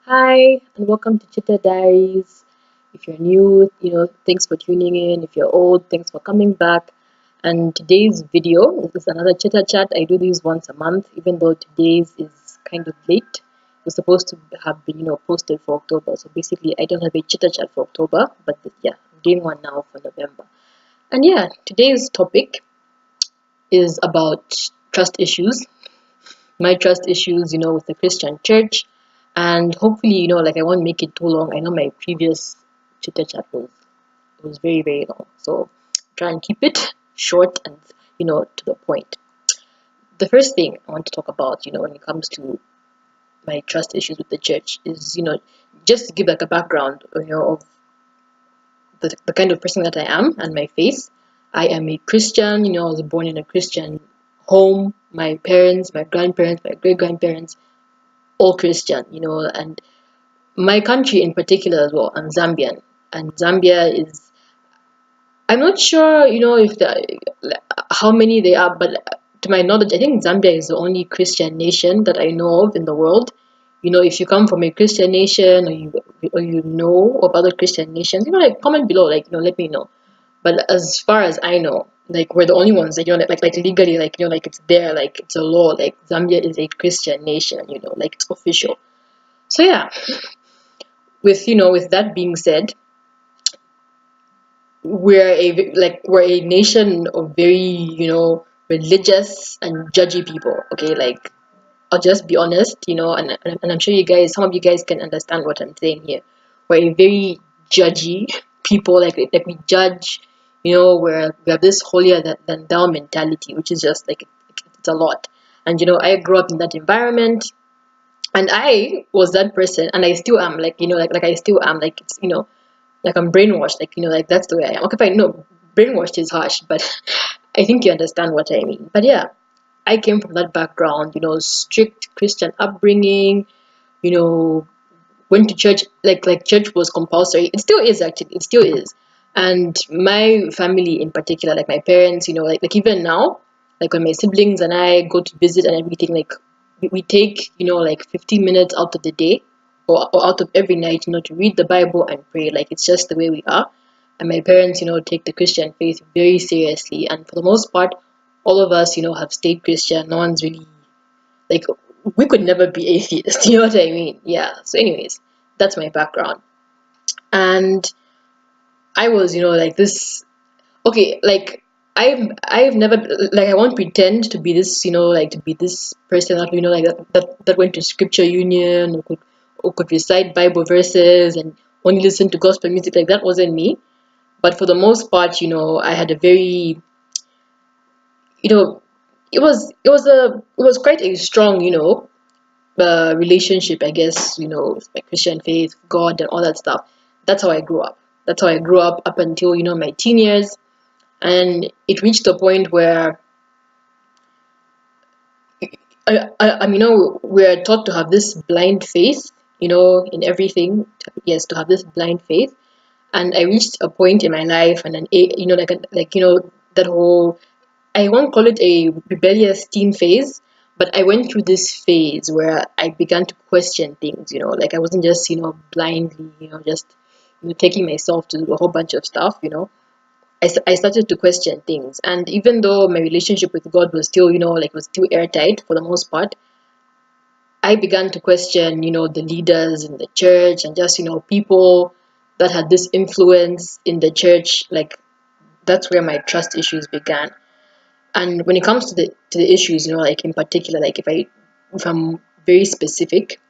Hi, and welcome to Chita Diaries. If you're new, thanks for tuning in. If you're old, thanks for coming back. And today's video, this is another Chita Chat. I do these once a month, even though today's is kind of late. It was supposed to have been, posted for October. So basically, I don't have a Chita Chat for October, but yeah, I'm doing one now for November. And yeah, today's topic is about trust issues, my trust issues, with the Christian church. And hopefully, like I won't make it too long. I know my previous Chita chat was very, very long. So try and keep it short and to the point. The first thing I want to talk about, when it comes to my trust issues with the church is, just to give like a background, of the kind of person that I am and my faith. I am a Christian, I was born in a Christian home. My parents, my grandparents, my great grandparents, all Christian, and my country in particular as well. I'm Zambian, and Zambia is. I'm not sure, if how many they are, but to my knowledge, I think Zambia is the only Christian nation that I know of in the world. If you come from a Christian nation, or you know of other Christian nations, like comment below, like let me know. But as far as I know, like we're the only ones that like legally, like like it's there, like it's a law, like Zambia is a Christian nation, like it's official. So yeah, with that being said, we're a nation of very religious and judgy people. Okay, like I'll just be honest, and I'm sure some of you guys can understand what I'm saying here. We're a very judgy people, like we judge, where we have this holier than thou mentality, which is just like it's a lot. And I grew up in that environment, and I was that person, and I still am, like I still am, like it's like I'm brainwashed, like like that's the way I am. Okay, fine, no, brainwashed is harsh, but I think you understand what I mean. But yeah, I came from that background, strict Christian upbringing, you know, went to church, like church was compulsory. It still is, actually, it still is. And my family in particular, like my parents, like even now, like when my siblings and I go to visit and everything, like we take, like 15 minutes out of the day, or out of every night, to read the Bible and pray. Like it's just the way we are. And my parents, take the Christian faith very seriously. And for the most part, all of us, have stayed Christian. No one's really like, we could never be atheists. You know what I mean? Yeah. So, anyways, that's my background. And I was, like this. Okay, like I've never, like I won't pretend to be this, like to be this person that like that went to scripture union, or could recite Bible verses and only listen to gospel music. Like that wasn't me. But for the most part, I had a very, you know, it was quite a strong, relationship, I guess, with my Christian faith, God, and all that stuff. That's how I grew up. That's how I grew up until my teen years, and it reached a point where I mean, we're taught to have this blind faith, in everything. Yes, to have this blind faith, and I reached a point in my life, and then that whole, I won't call it a rebellious teen phase, but I went through this phase where I began to question things, like I wasn't just, blindly, just, taking myself to do a whole bunch of stuff, I started to question things. And even though my relationship with God was still, was still airtight for the most part, I began to question, the leaders in the church, and just, people that had this influence in the church. Like that's where my trust issues began. And when it comes to the issues, like in particular, like if I'm very specific,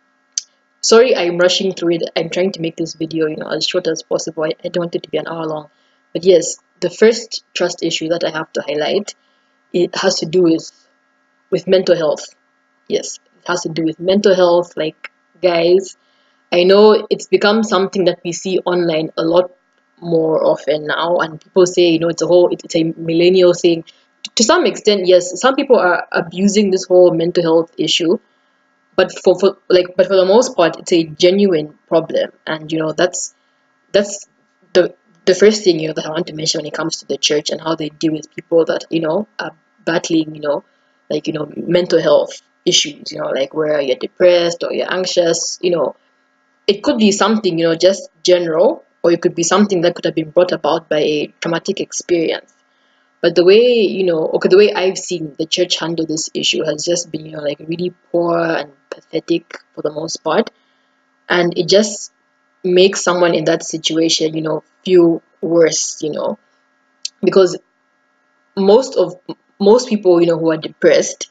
sorry, I'm rushing through it. I'm trying to make this video, as short as possible. I don't want it to be an hour long. But yes, the first trust issue that I have to highlight, it has to do with mental health. Yes, it has to do with mental health. Like, guys, I know it's become something that we see online a lot more often now, and people say, it's a millennial thing. To some extent, yes, some people are abusing this whole mental health issue, but for the most part, it's a genuine problem. And that's the first thing, that I want to mention when it comes to the church and how they deal with people that are battling, mental health issues, like where you're depressed or you're anxious, it could be something, just general, or it could be something that could have been brought about by a traumatic experience. But the way, okay, the way I've seen the church handle this issue has just been, like really poor and pathetic for the most part. And it just makes someone in that situation, feel worse, because most of most people, who are depressed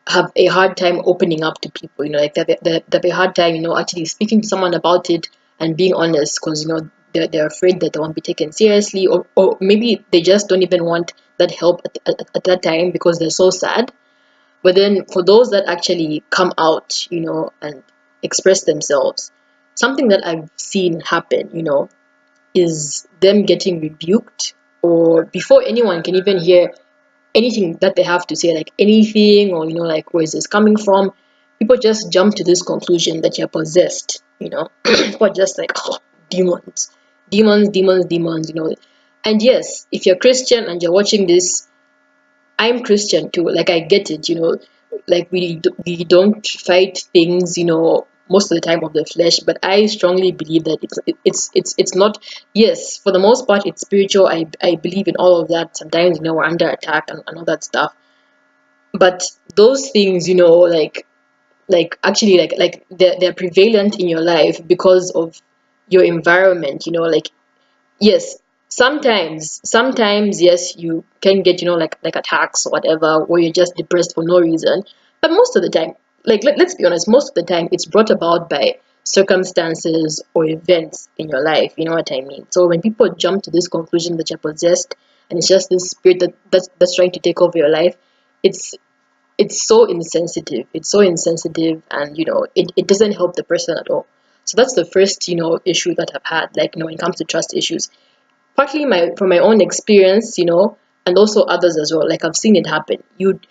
have a hard time opening up to people, like they have a hard time, actually speaking to someone about it and being honest, because, they're afraid that they won't be taken seriously, or maybe they just don't even want that help at that time because they're so sad. But then for those that actually come out, and express themselves, something that I've seen happen, is them getting rebuked, or before anyone can even hear anything that they have to say, like anything, or like, where is this coming from, people just jump to this conclusion that you're possessed. People are just like, oh, demons, demons, demons, demons. And yes, if you're Christian and you're watching this, I'm Christian too. Like, I get it. Like, we don't fight things, most of the time, of the flesh. But I strongly believe that it's not. Yes, for the most part, it's spiritual. I believe in all of that. Sometimes, we're under attack, and all that stuff. But those things, actually, like they're prevalent in your life because of your environment. Like, yes, sometimes, yes, you can get, like attacks or whatever, where you're just depressed for no reason. But most of the time, like, let's be honest, most of the time it's brought about by circumstances or events in your life. You know what I mean? So when people jump to this conclusion that you're possessed, and it's just this spirit that's trying to take over your life, it's it's so insensitive. It's so insensitive, and it doesn't help the person at all. So that's the first, issue that I've had, like, when it comes to trust issues, partly from my own experience, and also others as well. Like, I've seen it happen. You'd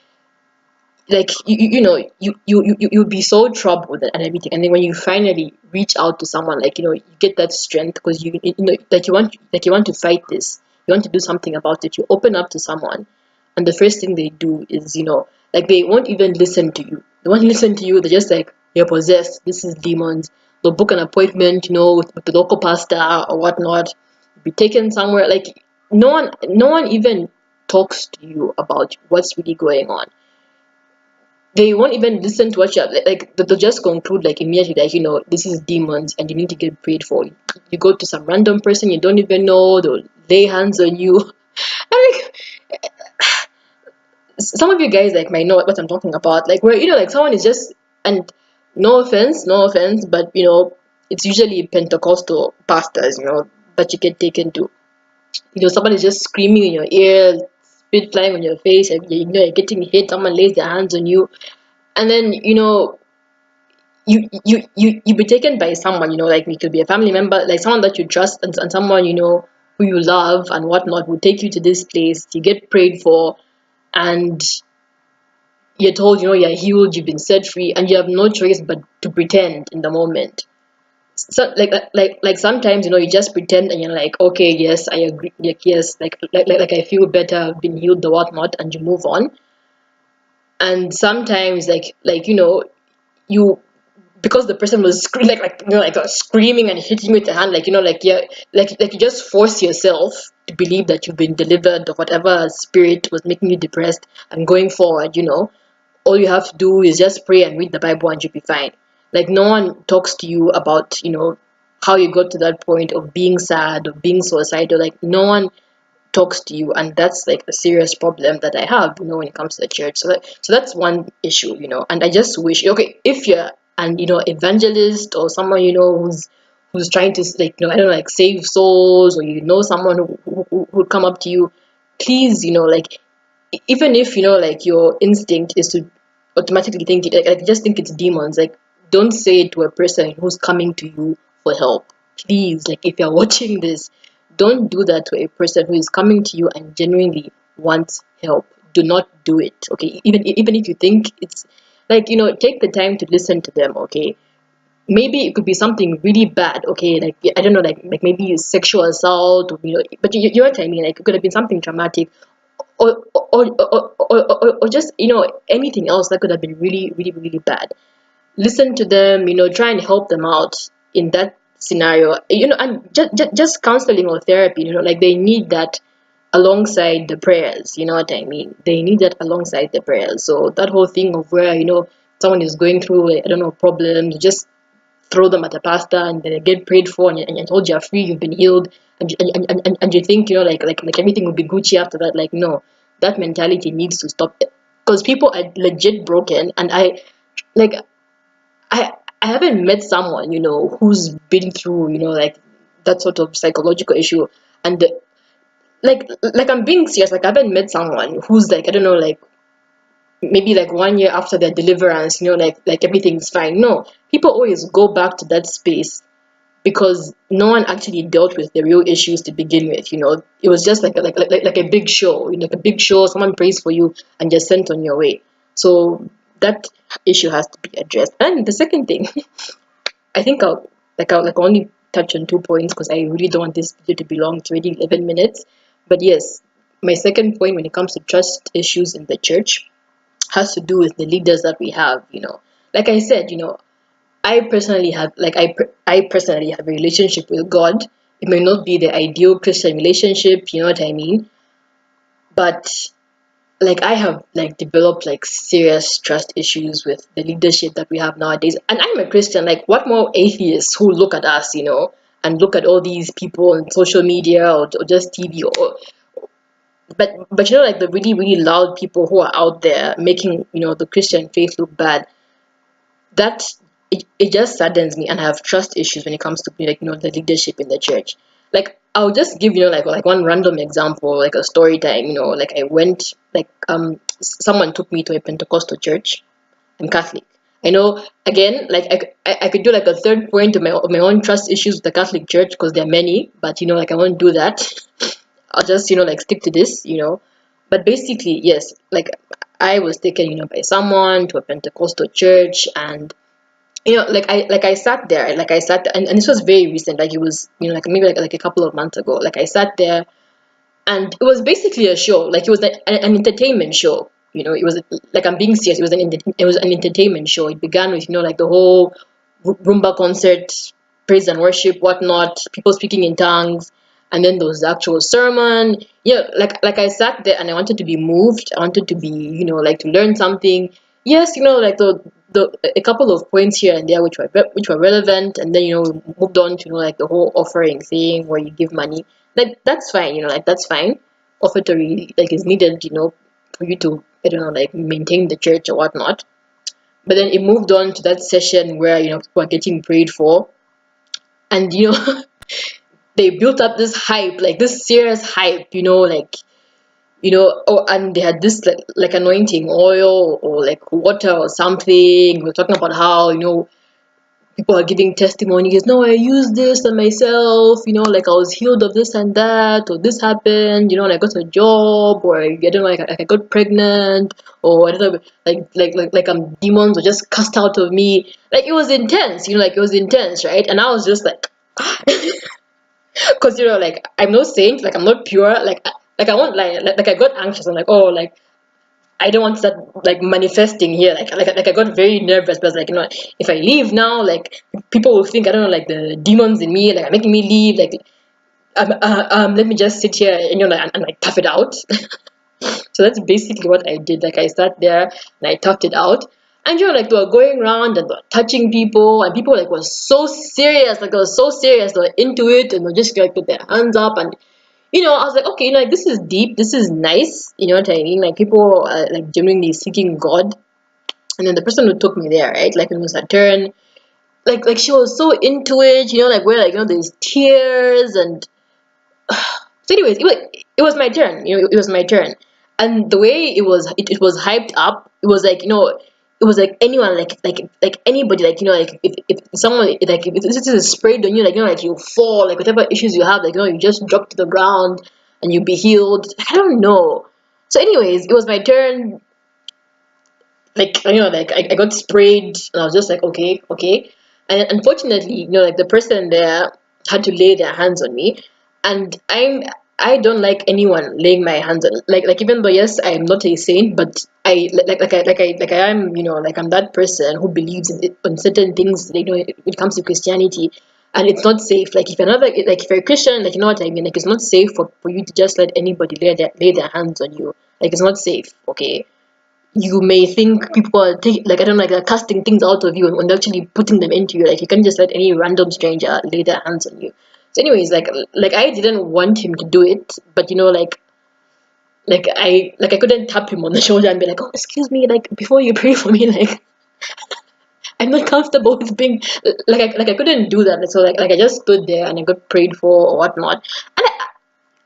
like you'd be so troubled and everything, and then when you finally reach out to someone, like, you get that strength, because you want to fight this, you want to do something about it, you open up to someone, and the first thing they do is, like, they won't even listen to you. They won't listen to you. They're just like, you're possessed, this is demons. They'll book an appointment, with the local pastor or whatnot, be taken somewhere. Like, no one even talks to you about what's really going on. They won't even listen to what you have, like, they'll just conclude, like, immediately, like, this is demons and you need to get prayed for. You go to some random person you don't even know, they'll lay hands on you. Like, some of you guys, like, might know what I'm talking about, like, where, like, someone is just, and no offense, but, it's usually Pentecostal pastors, that you get taken to. Someone is just screaming in your ear, spit flying on your face, and you're getting hit, someone lays their hands on you, and then, you be taken by someone, like, it could be a family member, like someone that you trust, and someone, who you love and whatnot, will take you to this place, you get prayed for, and you're told, you're healed, you've been set free, and you have no choice but to pretend in the moment. So, like sometimes, you just pretend, and you're like, okay, yes, I agree, like, yes, like I feel better, I've been healed, the whatnot, and you move on. And sometimes, you, because the person was screaming and hitting you with the hand, like, like, yeah, like you just force yourself to believe that you've been delivered of whatever spirit was making you depressed, and going forward, all you have to do is just pray and read the Bible, and you'll be fine. Like, no one talks to you about, how you got to that point of being sad, of being suicidal. Like, no one talks to you, and that's, like, a serious problem that I have, when it comes to the church. So that's one issue, and I just wish, okay, if you're an, evangelist, or someone, who's trying to, like, I don't know, like, save souls, or someone who would come up to you, please, like, even if, like, your instinct is to automatically think it, like, just think it's demons, like, don't say it to a person who's coming to you for help. Please, like, if you're watching this, don't do that to a person who is coming to you and genuinely wants help. Do not do it, okay? Even if you think it's, like, take the time to listen to them, okay? Maybe it could be something really bad, okay? Like, I don't know, like maybe sexual assault, or, but you know what I mean? Like, it could have been something traumatic, or just, anything else that could have been really, really, really bad. Listen to them, try and help them out in that scenario, and just counseling or therapy, like they need that alongside the prayers, you know what I mean? They need that alongside the prayers. So that whole thing of where, someone is going through, I don't know, problems, you just throw them at the pastor and they get prayed for, and you're told you're free, you've been healed, and you think, like everything will be Gucci after that. Like, no, that mentality needs to stop, because people are legit broken. And like I I haven't met someone, who's been through, like that sort of psychological issue. And like I'm being serious, like I haven't met someone who's like, I don't know, like maybe like 1 year after their deliverance, like everything's fine. No, people always go back to that space because no one actually dealt with the real issues to begin with. It was just like a big show, like a big show. Someone prays for you and you're sent on your way. So that issue has to be addressed. And the second thing, I think I'll only touch on 2 points because I really don't want this video to be long. It's already 11 minutes. But yes, my second point when it comes to trust issues in the church has to do with the leaders that we have. Like I said, I personally have I personally have a relationship with God. It may not be the ideal Christian relationship, you know what I mean? But like I have like developed like serious trust issues with the leadership that we have nowadays. And I'm a Christian. Like, what more atheists who look at us, and look at all these people on social media, or just TV, but like the really, really loud people who are out there making, the Christian faith look bad. That it just saddens me, and I have trust issues when it comes to, like, the leadership in the church. Like, I'll just give, like one random example, like a story time. Like I went, like someone took me to a Pentecostal church. I'm Catholic. I know, again, like I could do like a third point of my own trust issues with the Catholic Church, because there are many, but like I won't do that. I'll just, like stick to this. But basically, yes, like I was taken, by someone to a Pentecostal church. And like I sat there, and this was very recent, like it was, like maybe like a couple of months ago. Like I sat there, and it was basically a show. Like it was like an entertainment show. It was, like, I'm being serious. It was an entertainment show. It began with, like the whole rumba concert, praise and worship, whatnot, people speaking in tongues, and then there was the actual sermon. Yeah, like I sat there and I wanted to be moved. I wanted to be, like to learn something. Yes, like the a couple of points here and there which were relevant, and then moved on to, like the whole offering thing where you give money. Like that's fine, like that's fine. Offertory, like, is needed, for you to, I don't know, like maintain the church or whatnot. But then it moved on to that session where, people are getting prayed for. And they built up this hype, like this serious hype, like, oh, and they had this like anointing oil or like water or something. We're talking about how, people are giving testimonies. No, I used this on myself, like I was healed of this and that, or this happened, and I got a job, or I don't know, like I got pregnant, or I don't know, like demons were just cast out of me. Like it was intense, like it was intense, right? And I was just like, because like I'm no saint, like I'm not pure, like I want, like I got anxious. I'm like, oh, like I don't want that, like, manifesting here. Like I got very nervous, because like, if I leave now, like people will think, I don't know, like the demons in me like are making me leave. Like let me just sit here and and like tough it out. So that's basically what I did. Like I sat there and I toughed it out. And like they were going around and they were touching people, and people like were so serious, like they were so serious, they were into it, and they just like put their hands up. And I was like, okay, like this is deep, this is nice, you know what I mean? Like people are like genuinely seeking God. And then the person who took me there, right? Like when it was her turn, like she was so into it, like where, like, there's tears. And so anyways, it was my turn, it was my turn. And the way it was hyped up, it was like, it was like anyone, like anybody, like, like if someone, like if this is sprayed on you, like, like you fall, like whatever issues you have, like, you just drop to the ground and you be healed. I don't know. So anyways, it was my turn. Like, like I got sprayed, and I was just like, okay. And unfortunately, like the person there had to lay their hands on me. And I don't like anyone laying my hands on, like even though, yes, I'm not a saint, but I like I am, like I'm that person who believes in certain things, when it comes to Christianity. and it's not safe. Like if you're not like if you're a Christian, like you know what I mean. Like it's not safe for you to just let anybody lay their hands on you. Like it's not safe. Okay, you may think people are like I don't know, like they're casting things out of you and actually putting them into you. Like you can't just let any random stranger lay their hands on you. So, anyways, like I didn't want him to do it, but like I couldn't tap him on the shoulder and be like, oh, excuse me, like before you pray for me, like I'm not comfortable with being like I couldn't do that. So like I just stood there and I got prayed for or whatnot.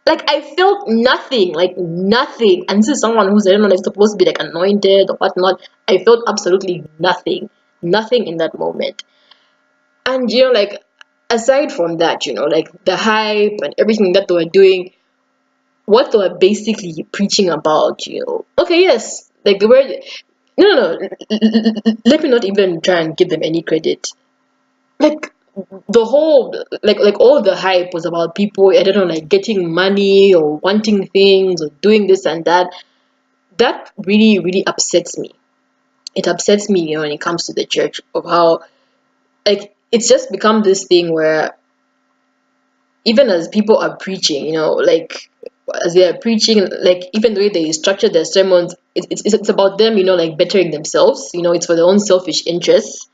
And I felt nothing, like nothing. And this is someone who's, I don't know, like supposed to be like anointed or whatnot. I felt absolutely nothing. Nothing in that moment. And like aside from that, like the hype and everything that they were doing, what they were basically preaching about, okay, yes, like the word no, let me not even try and give them any credit. Like the whole like all the hype was about people, I don't know, like getting money or wanting things or doing this and that. That really, really upsets me. It upsets me, when it comes to the church, of how like it's just become this thing where even as people are preaching, like as they are preaching, like even the way they structure their sermons, it's about them, like bettering themselves. It's for their own selfish interests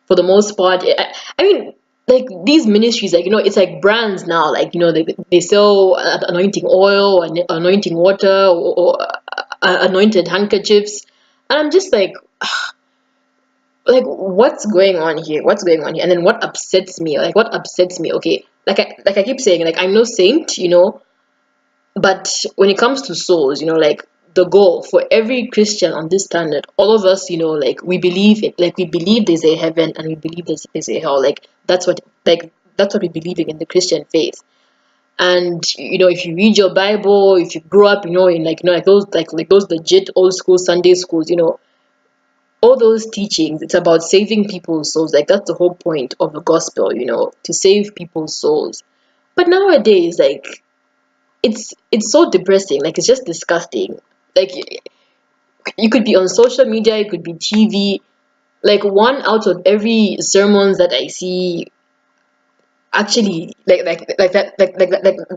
for the most part. I mean, like these ministries, like it's like brands now. Like they sell anointing oil and anointing water or anointed handkerchiefs, and I'm just like what's going on here? What's going on here? And then what upsets me? Okay, like I keep saying, like I'm no saint, but when it comes to souls, like the goal for every Christian on this planet, all of us, like we believe it, like we believe there's a heaven and we believe there's a hell. Like that's what we believe in the Christian faith. And if you read your Bible, if you grew up, in like those like those legit old school Sunday schools, all those teachings, it's about saving people's souls. Like that's the whole point of the gospel, to save people's souls. But nowadays, like it's so depressing. Like it's just disgusting. Like you could be on social media, it could be TV. Like one out of every sermons that I see actually like that like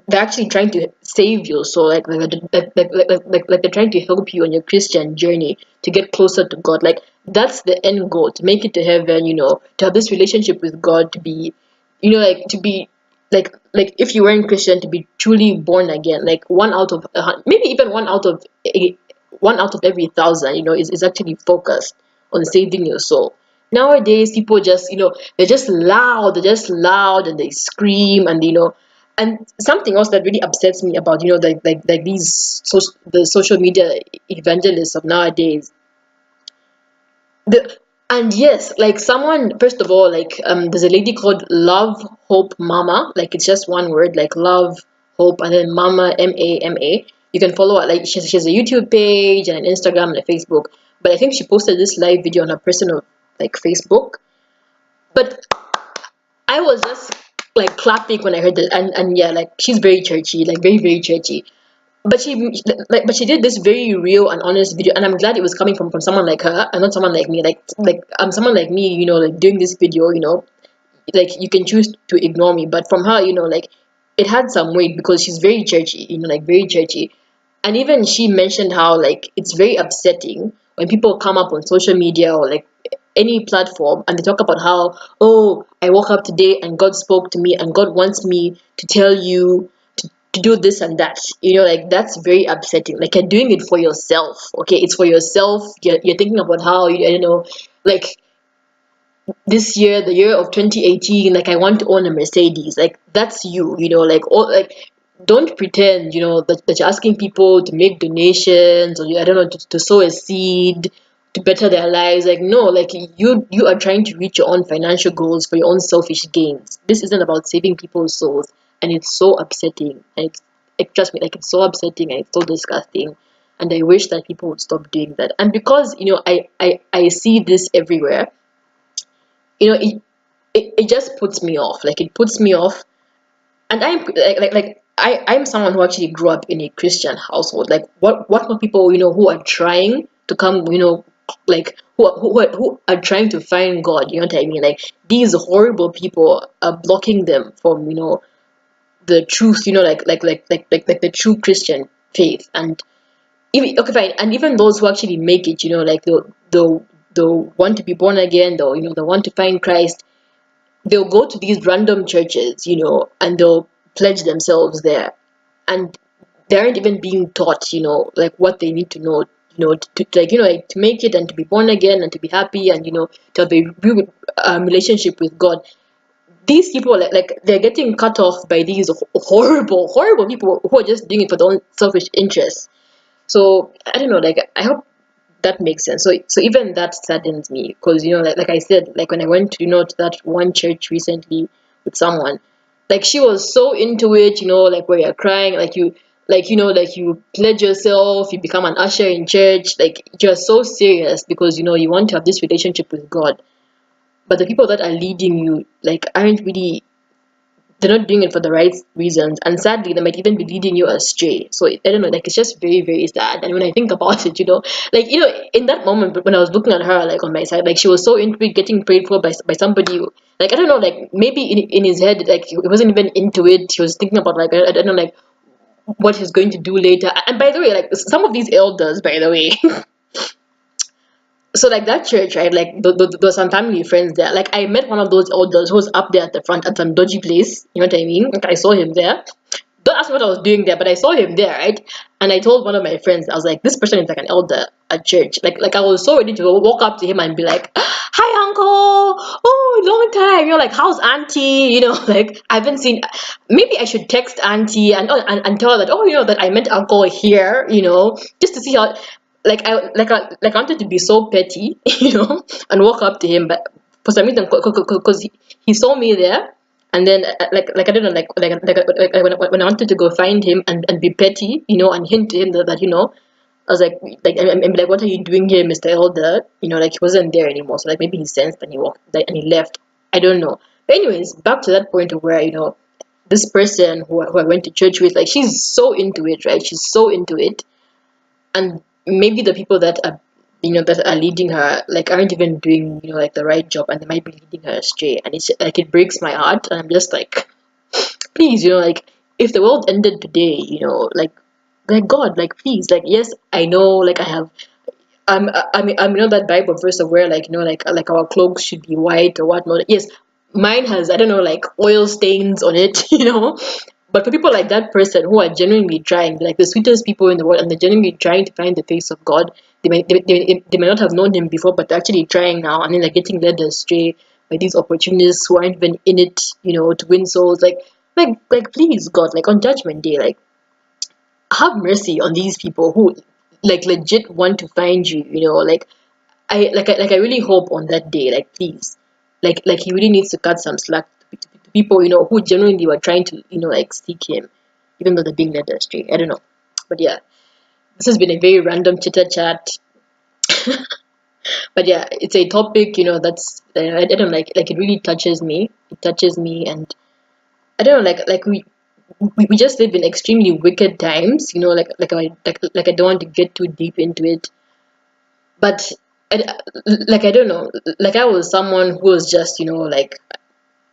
they're actually trying to save your soul. Like they're trying to help you on your Christian journey to get closer to God. Like that's the end goal, to make it to heaven, to have this relationship with God, to be like to be like if you weren't Christian, to be truly born again. Like one out of maybe even one out of every thousand, is actually focused on saving your soul. Nowadays people just, they're just loud and they scream, and and something else that really upsets me about, like these the social media evangelists of nowadays. The and yes, like someone, first of all, like there's a lady called Love Hope Mama. Like it's just one word, like Love Hope and then Mama, Mama. You can follow her. Like she has a YouTube page and an Instagram and a Facebook. But I think she posted this live video on her personal like Facebook. But I was just like clapping when I heard it, and yeah, like she's very churchy, like very, very churchy. But she did this very real and honest video, and I'm glad it was coming from someone like her and not someone like me. Like I'm someone like me, like doing this video, like you can choose to ignore me, but from her, like it had some weight because she's very churchy, like very churchy. And even she mentioned how like it's very upsetting when people come up on social media or like any platform and they talk about how, oh, I woke up today and God spoke to me and God wants me to tell you to do this and that. Like that's very upsetting. Like you're doing it for yourself. Okay, it's for yourself. You're thinking about how I don't know, like this year, the year of 2018, like I want to own a Mercedes. Like that's you, like all like don't pretend, that you're asking people to make donations or I don't know to sow a seed to better their lives. Like no, like you are trying to reach your own financial goals for your own selfish gains. This isn't about saving people's souls, and it's so upsetting. And trust me, like it's so upsetting and it's so disgusting. And I wish that people would stop doing that. And because I see this everywhere, it just puts me off. Like it puts me off. And I'm someone who actually grew up in a Christian household. Like what more people, who are trying to come, who are trying to find God. You know what I mean? Like these horrible people are blocking them from the truth. Like the true Christian faith. And even okay, fine. And even those who actually make it, like they'll want to be born again. They want to find Christ. They'll go to these random churches, and they'll pledge themselves there, and they aren't even being taught, like what they need to know, like to make it and to be born again and to be happy and to have a real relationship with God. These people like they're getting cut off by these horrible, horrible people who are just doing it for their own selfish interests. So I don't know, like I hope that makes sense. So even that saddens me because like I said, like when I went to that one church recently with someone, like she was so into it, like where you're crying, like like you pledge yourself, you become an usher in church, like you're so serious because you want to have this relationship with God. But the people that are leading you like aren't really, they're not doing it for the right reasons, and sadly they might even be leading you astray. So I don't know, like it's just very, very sad. And when I think about it, like in that moment when I was looking at her, like on my side, like she was so into it, getting prayed for by somebody like I don't know, like maybe in his head, like he wasn't even into it. He was thinking about like I don't know, like what he's going to do later. And by the way, like some of these elders, by the way, so like that church, right? Like there was some family friends there. Like I met one of those elders who was up there at the front at some dodgy place. You know what I mean? Like I saw him there. Don't ask me what I was doing there, but I saw him there, right? And I told one of my friends, I was like, this person is like an elder at church. Like I was so ready to walk up to him and be like, hi uncle, oh long time. Like how's auntie? Like I haven't seen. Maybe I should text auntie and tell her that that I met uncle here. Just to see how like I wanted to be so petty, and walk up to him, but for some reason, because he saw me there, and then like I don't know, like when I wanted to go find him and be petty, and hint to him that I was I'm like, what are you doing here, Mr. Elder? Like he wasn't there anymore, so like maybe he sensed and he walked like, and he left. I don't know. But anyways, back to that point of where this person who I went to church with, like she's so into it, right? She's so into it, and maybe the people that are that are leading her like aren't even doing like the right job, and they might be leading her astray, and it's like it breaks my heart, and I'm just like, please, like if the world ended today, like God, like please, like yes, I know, like I have I mean that Bible verse of where like like our clothes should be white or whatnot. Yes, mine has, I don't know, like oil stains on it, but for people like that person who are genuinely trying, like the sweetest people in the world, and they're genuinely trying to find the face of God, they may not have known him before, but they're actually trying now, and then they're getting led astray by these opportunists who aren't even in it, to win souls. Like please, God, like on Judgment Day, like have mercy on these people who like legit want to find you. Like I really hope on that day, like please, like he really needs to cut some slack to people who genuinely were trying to like seek him, even though they're being led astray. I don't know, but yeah, this has been a very random chitter chat. But yeah, it's a topic that's I don't know, like it really touches me. It touches me, and I don't know, like we just live in extremely wicked times. Like I don't want to get too deep into it, but I don't know, like I was someone who was just like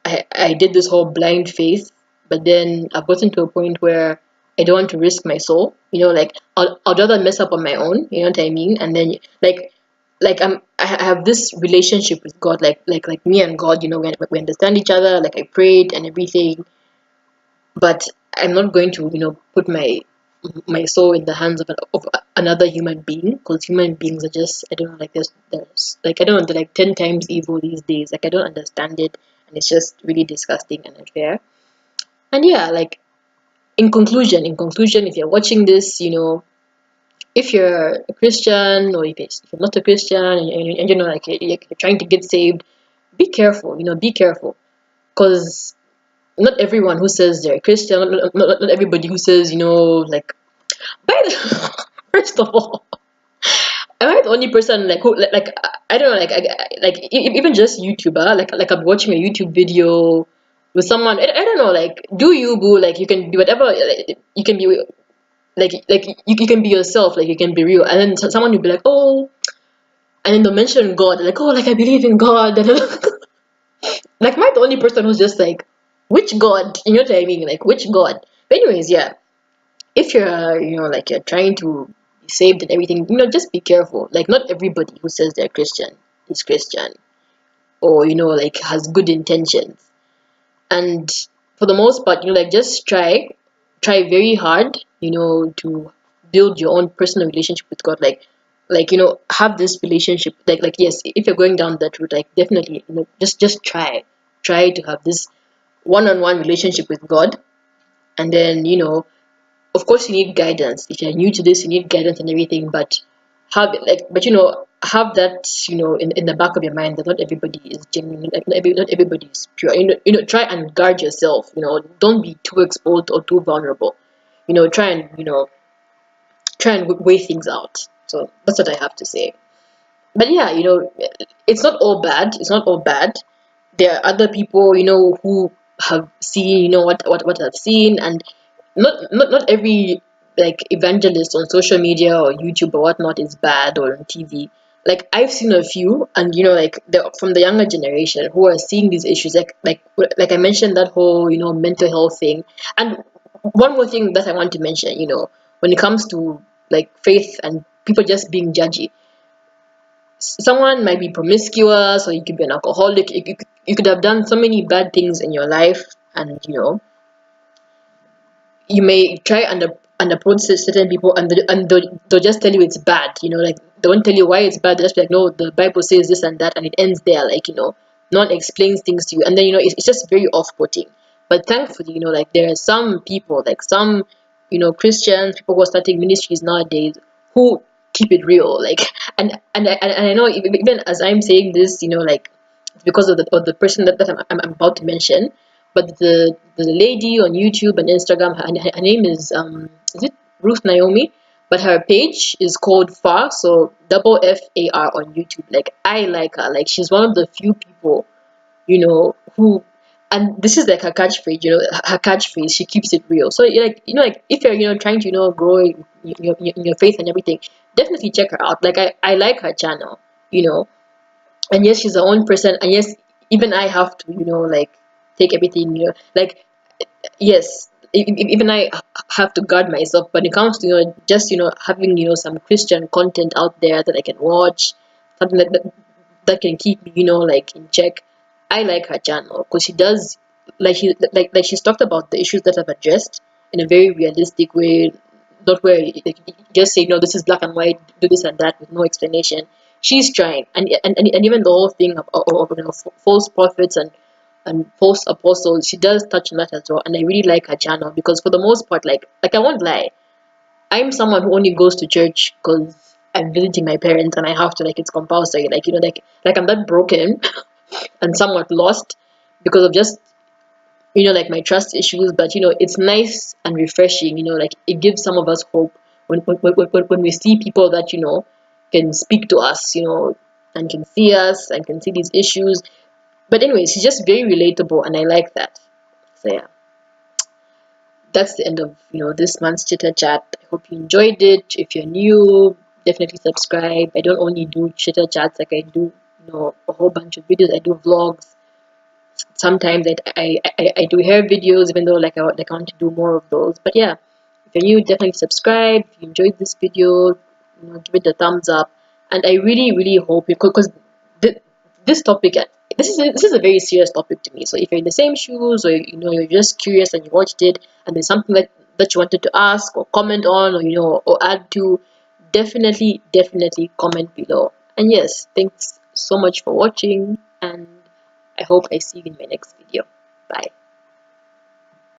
I did this whole blind faith, but then I've gotten to a point where I don't want to risk my soul. Like I'd rather mess up on my own. You know what I mean? And then I have this relationship with God, like me and God. We understand each other. Like I prayed and everything, but I'm not going to put my soul in the hands of another human being, because human beings are just, I don't know, like there's like I don't know, they're like 10 times evil these days. Like I don't understand it, and it's just really disgusting and unfair. And yeah, like in conclusion, if you're watching this, if you're a Christian, or if you're not a Christian, and like you're trying to get saved, be careful. Be careful, because not everyone who says they're Christian, not everybody who says like, by the, first of all, am I the only person like who like I don't know, even just YouTuber, like I'm watching a YouTube video with someone, I don't know, like do you, boo, like you can be whatever, like, you can be like you can be yourself, like you can be real, and then someone will be like, oh, and then they'll mention God, like, oh, like I believe in God. Like, am I the only person who's just like, which God? You know what I mean? Like, which God? But anyways, yeah. If you're, like you're trying to be saved and everything, just be careful. Like, not everybody who says they're Christian is Christian, or like has good intentions. And for the most part, like just try very hard, to build your own personal relationship with God. Like have this relationship. Like yes, if you're going down that route, like definitely, just try to have this one-on-one relationship with God. And then of course you need guidance. If you're new to this, you need guidance and everything, but have that in the back of your mind that not everybody is genuine, like not everybody is pure. Try and guard yourself. Don't be too exposed or too vulnerable. Try and weigh things out. So that's what I have to say. But yeah, it's not all bad. It's not all bad. There are other people, who have seen, what I've seen. And not every like evangelist on social media or YouTube or whatnot is bad, or on TV. Like I've seen a few, and like from the younger generation who are seeing these issues, like I mentioned, that whole mental health thing. And one more thing that I want to mention, when it comes to like faith and people just being judgy, someone might be promiscuous, or you could be an alcoholic. You could have done so many bad things in your life, and you may try and approach certain people, and they'll just tell you it's bad. Like they won't tell you why it's bad. They'll just be like, no, the Bible says this and that, and it ends there. Like no one explains things to you, and then it's just very off-putting. But thankfully, like there are some people, like some Christians, people who are starting ministries nowadays, who keep it real. Like and I know, even as I'm saying this, like it's because of the person that I'm about to mention. But the lady on YouTube and Instagram, her name is it Ruth Naomi? But her page is called Far, so double FAR on YouTube. Like I like her. Like she's one of the few people, who, and this is like her catchphrase. Her catchphrase. She keeps it real. So like if you're trying to grow in your faith and everything, definitely check her out. Like I like her channel. You know, and yes, she's her own person. And yes, even I have to like take everything, like yes, even I have to guard myself when it comes to just having some Christian content out there that I can watch, something that can keep me like in check. I like her channel because she does, like she's talked about the issues that I've addressed in a very realistic way, not where you just say no, this is black and white, do this and that with no explanation. She's trying. And even the whole thing of false prophets and false apostles, she does touch on that as well. And I really like her channel because for the most part, like I won't lie, I'm someone who only goes to church because I'm visiting my parents and I have to, like it's compulsory. Like I'm that broken and somewhat lost because of just like my trust issues. But it's nice and refreshing. Like it gives some of us hope when we see people that can speak to us, and can see us and can see these issues. But anyways, she's just very relatable, and I like that. So yeah, that's the end of this month's Chita Chat. I hope you enjoyed it. If you're new, definitely subscribe. I don't only do Chita Chats, like I do a whole bunch of videos. I do vlogs. Sometimes I do hair videos, even though like I want to do more of those. But yeah, if you're new, definitely subscribe. If you enjoyed this video, give it a thumbs up. And I really, really hope, because this topic, this is a very serious topic to me. So if you're in the same shoes, or you're just curious and you watched it, and there's something that you wanted to ask or comment on, or or add to, definitely comment below. And yes, thanks so much for watching, and I hope I see you in my next video. Bye.